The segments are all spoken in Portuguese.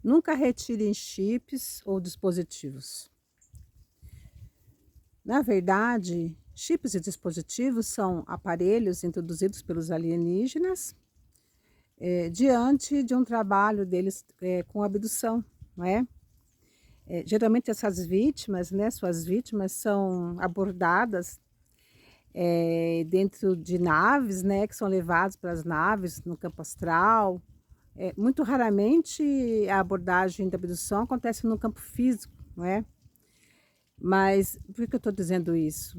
Nunca retirem chips ou dispositivos. Na verdade, chips e dispositivos são aparelhos introduzidos pelos alienígenas, diante de um trabalho deles, com abdução, não é? Geralmente essas vítimas, né, suas vítimas são abordadas, dentro de naves, né, que são levados para as naves no campo astral. Muito raramente a abordagem da abdução acontece no campo físico, não é? Mas por que eu estou dizendo isso?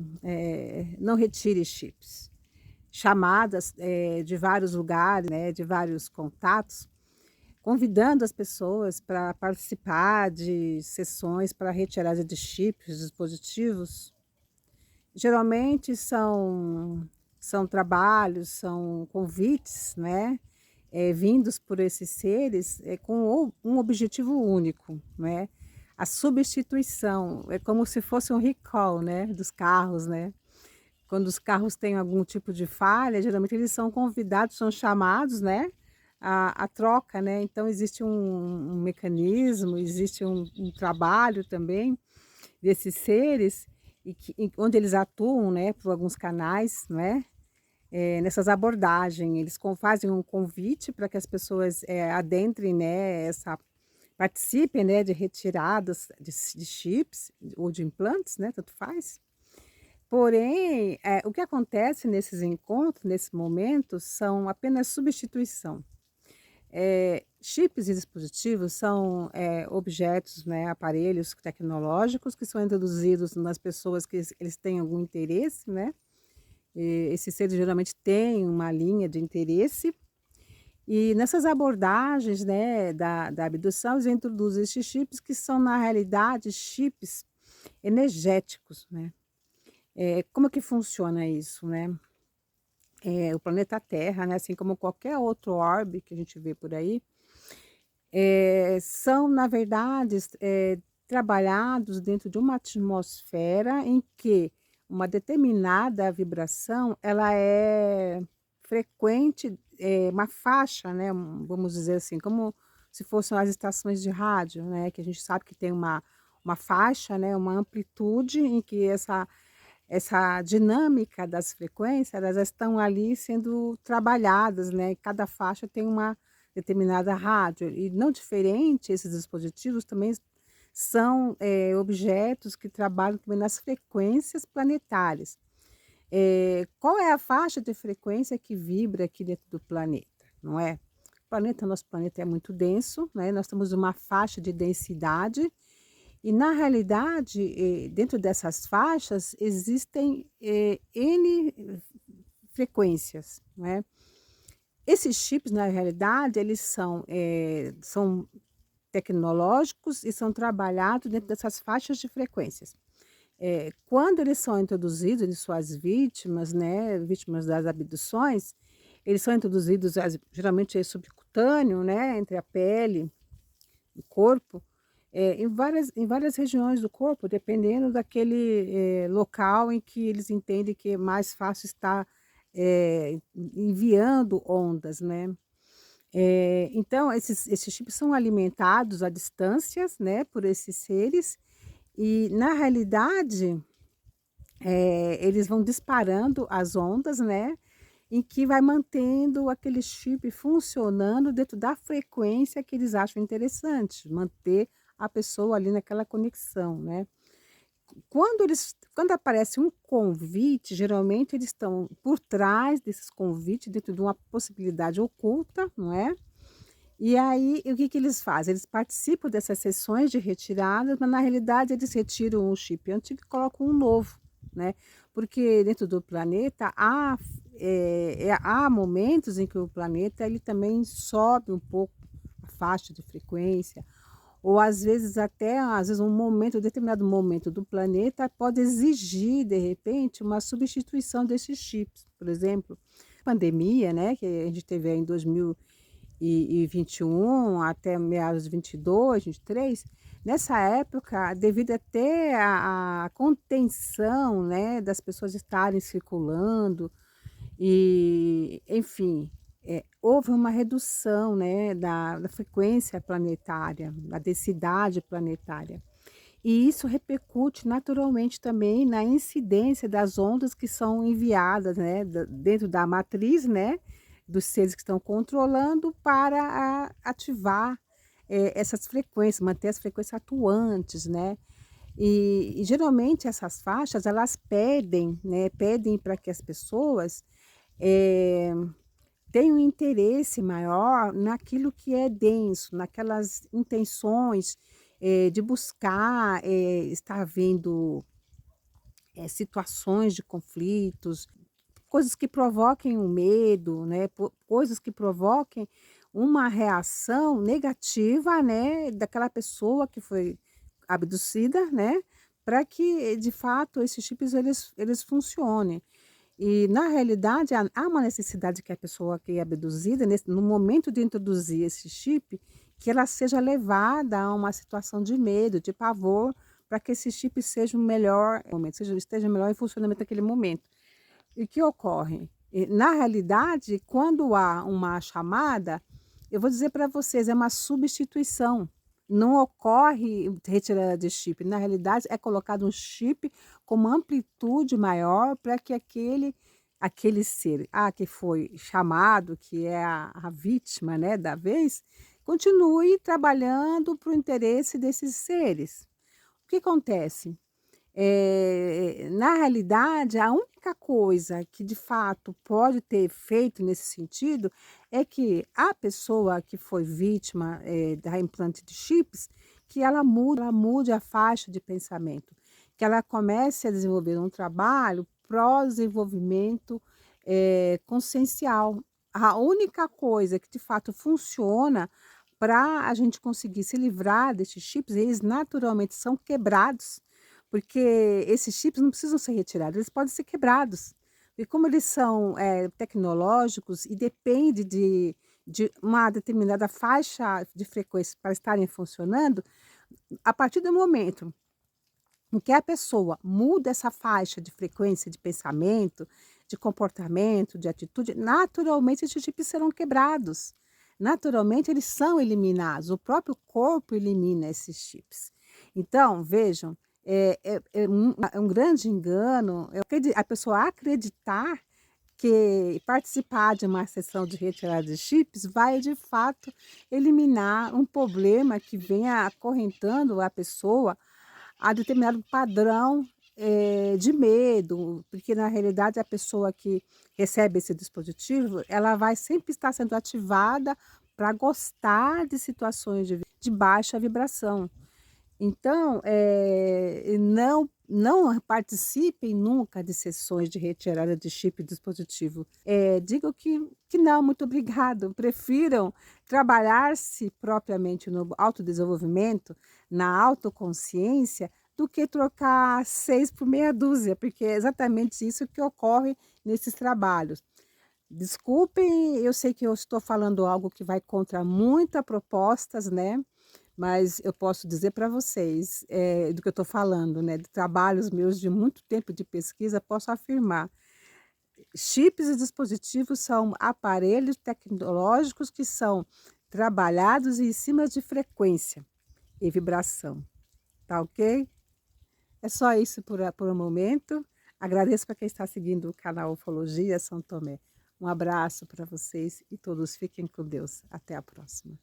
Não retire chips. Chamadas, de vários lugares, né, de vários contatos, convidando as pessoas para participar de sessões para retirada de chips, dispositivos. Geralmente são trabalhos, são convites, né, vindos por esses seres, com um objetivo único, né, a substituição. É como se fosse um recall, né, dos carros, né. Quando os carros têm algum tipo de falha, geralmente eles são convidados, são chamados, né, à troca, né. Então existe um mecanismo, existe um trabalho também desses seres onde eles atuam, né, por alguns canais, né, nessas abordagens. Eles fazem um convite para que as pessoas, adentrem, né, participem, né, de retiradas de chips ou de implantes, né, tanto faz. Porém, o que acontece nesses encontros, nesses momentos, são apenas substituição. Chips e dispositivos são, objetos, né, aparelhos tecnológicos que são introduzidos nas pessoas que eles têm algum interesse, né. Esses seres geralmente têm uma linha de interesse, e nessas abordagens, né, da abdução, eles introduzem esses chips que são, na realidade, chips energéticos, né. Como que funciona isso, né? O planeta Terra, né, assim como qualquer outro orbe que a gente vê por aí, são na verdade trabalhados dentro de uma atmosfera em que uma determinada vibração ela é frequente, uma faixa, né, vamos dizer assim, como se fossem as estações de rádio, né, que a gente sabe que tem uma faixa, né, uma amplitude em que essa dinâmica das frequências, elas já estão ali sendo trabalhadas, né, cada faixa tem uma determinada rádio, e não diferente, esses dispositivos também são, objetos que trabalham também nas frequências planetárias. Qual é a faixa de frequência que vibra aqui dentro do planeta, não é? Nosso planeta é muito denso, né, nós temos uma faixa de densidade e na realidade, dentro dessas faixas existem, N frequências, né. Esses chips na realidade eles são tecnológicos e são trabalhados dentro dessas faixas de frequências. Quando eles são introduzidos em suas vítimas, né, vítimas das abduções, eles são introduzidos geralmente é subcutâneo, né, entre a pele, o corpo, em várias regiões do corpo, dependendo daquele, local em que eles entendem que é mais fácil estar, enviando ondas, né. Então esses chips são alimentados a distâncias, né, por esses seres, e na realidade, eles vão disparando as ondas, né, em que vai mantendo aquele chip funcionando dentro da frequência que eles acham interessante, manter a pessoa ali naquela conexão, né. Quando aparece um convite, geralmente eles estão por trás desses convites, dentro de uma possibilidade oculta, não é. E aí, o que que eles fazem? Eles participam dessas sessões de retirada, mas na realidade eles retiram o chip antigo e colocam um novo, né. Porque dentro do planeta há momentos em que o planeta ele também sobe um pouco a faixa de frequência, ou às vezes até um determinado momento do planeta pode exigir, de repente, uma substituição desses chips. Por exemplo, pandemia, né, que a gente teve aí em 2021 até meados de 22, 23. Nessa época, devido até à contenção, né, das pessoas estarem circulando e, enfim, houve uma redução, né, da frequência planetária, da densidade planetária. E isso repercute naturalmente também na incidência das ondas que são enviadas, né, dentro da matriz, né, dos seres que estão controlando para ativar essas frequências, manter as frequências atuantes, né? E geralmente essas faixas elas pedem, né, pedem para que as pessoas eh, tenham um interesse maior naquilo que é denso, naquelas intenções de buscar estar vendo situações de conflitos, coisas que provoquem o medo, né, coisas que provoquem uma reação negativa, né, daquela pessoa que foi abducida, né, para que de fato esses chips eles funcionem. E na realidade há uma necessidade que a pessoa que é abduzida, no momento de introduzir esse chip, que ela seja levada a uma situação de medo, de pavor, para que esse chip seja o melhor momento, esteja melhor em funcionamento naquele momento. E o que ocorre? Na realidade, quando há uma chamada, eu vou dizer para vocês, é uma substituição. Não ocorre retirada de chip. Na realidade, é colocado um chip com uma amplitude maior para que aquele ser que foi chamado, que é a vítima, né, da vez, continue trabalhando para o interesse desses seres. O que acontece? Na realidade, a única coisa que de fato pode ter feito nesse sentido é que a pessoa que foi vítima da implante de chips, que ela mude a faixa de pensamento, que ela comece a desenvolver um trabalho pró-desenvolvimento consciencial. A única coisa que de fato funciona para a gente conseguir se livrar desses chips, eles naturalmente são quebrados, porque esses chips não precisam ser retirados, eles podem ser quebrados. E como eles são tecnológicos e depende de uma determinada faixa de frequência para estarem funcionando, a partir do momento em que a pessoa muda essa faixa de frequência de pensamento, de comportamento, de atitude, naturalmente esses chips serão quebrados. Naturalmente eles são eliminados, o próprio corpo elimina esses chips. Então, vejam, é um grande engano a pessoa acreditar que participar de uma sessão de retirada de chips vai de fato eliminar um problema que venha acorrentando a pessoa a determinado padrão de medo, porque na realidade a pessoa que recebe esse dispositivo, ela vai sempre estar sendo ativada para gostar de situações de baixa vibração. Então, não participem nunca de sessões de retirada de chip dispositivo. Digam que não, muito obrigado. Prefiram trabalhar-se propriamente no autodesenvolvimento, na autoconsciência, do que trocar 6 por meia dúzia, porque é exatamente isso que ocorre nesses trabalhos. Desculpem, eu sei que eu estou falando algo que vai contra muitas propostas, né? Mas eu posso dizer para vocês, do que eu estou falando, né, de trabalhos meus de muito tempo de pesquisa, posso afirmar, chips e dispositivos são aparelhos tecnológicos que são trabalhados em cima de frequência e vibração, tá ok? É só isso por um momento. Agradeço para quem está seguindo o canal Ufologia São Tomé. Um abraço para vocês e todos fiquem com Deus. Até a próxima.